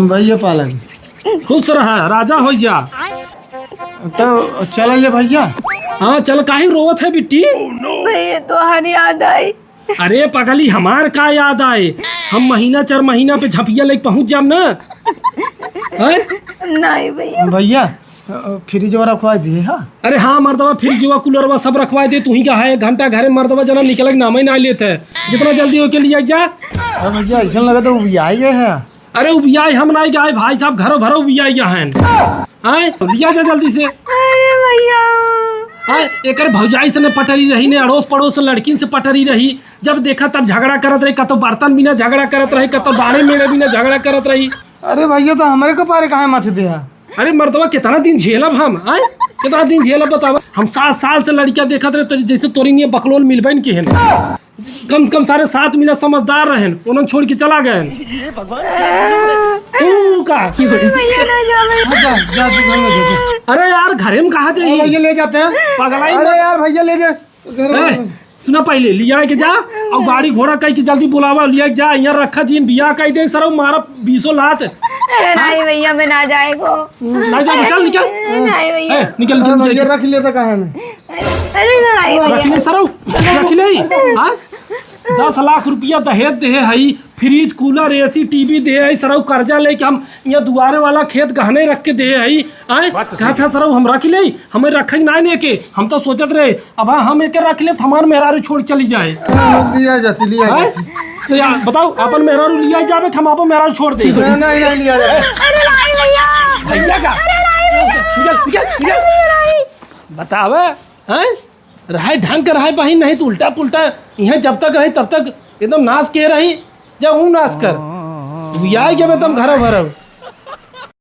भैया पालन खुश रहा राजा हो जा। तो चल भैया। हाँ चल, काहे रोवत है बिट्टी? भैया तो हर याद आई। अरे पगली, हमार का याद आए? हम महीना 4 महीना पे झपिया लेके पहुंच जाम ना। नहीं भैया फ्रिज रखवा दिए। हाँ अरे हाँ मर्दवा, फ्रिज वा कूलरवा सब रखवा दे। तू ही का है घंटा घरे मर्दवा जना निकल के नाम ही ना लेते है। जितना जल्दी हो के लिए जा। अरे भैया ऐसा लगा तो उबिया गए हैं। अरे उबिया हम नहीं गए भाई साहब, घरों भरो उबिया गया है। उबिया जा जल्दी से। अरे भैया एक भौजाई से पटरी रही ने, अड़ोस पड़ोस लड़की से पटरी रही। जब देखा तब झगड़ा करत रही, कतो बर्तन बिना झगड़ा करत रही, कतो दाढ़े मेढ़े बिना झगड़ा करत रही। अरे भैया तो हमारे कपारे कहाँ मत दे। अरे मर्दवा कितना दिन झेलब हम? कितना दिन झेलब बतावा? हम 7 साल से लड़किया देखत रहे तो जैसे तोरी नहीं बकलोल मिलबन के हैं। कम से कम सारे 7 मिनट समझदार रहे, उन्होंने छोड़ के चला गए। अरे यार घरे में कहा जाइए? भैया ले जाते हैं। पगलाई अरे यार भैया ले जा। सुना, पहले लिया के जा और गाड़ी घोड़ा कह के जल्दी बुलावा, लिया के जा। यहाँ रखा जीन बिया कह दे सर मारा 20 लात। अरे नहीं भैया मैं ना जाएगो। नहीं जा, चल निकल। नहीं भैया निकल भैया रख लेता कहाँ में? अरे नहीं रख ले सर, रख ले। 10 लाख रुपया दहेज दे है, फ्रिज कूलर एसी टीवी दे है सरऊ। कर्जा लेके हम यहाँ दुआरे वाला खेत गहने रख के दे है। कहा था सरऊ हम रख ले, हमें रखे ना लेके। हम तो सोचत रहे अब हम एक रख ले, हमारे मेहरारू छोड़ चली जाए। लिया जाती लिया जाती। तो यार बताओ, अपन मेहरारू लिया जावे हम अपन मेहरारू छोड़ दे? नहीं लिया जाए। अरे नहीं भैया। भैया का बतावे रहे ढंग के रहे बहिन, नहीं तो उल्टा पुल्टा यहाँ जब तक रही तब तक एकदम नाश के रही। जब हूँ नाश कर बिया के तुम घर भर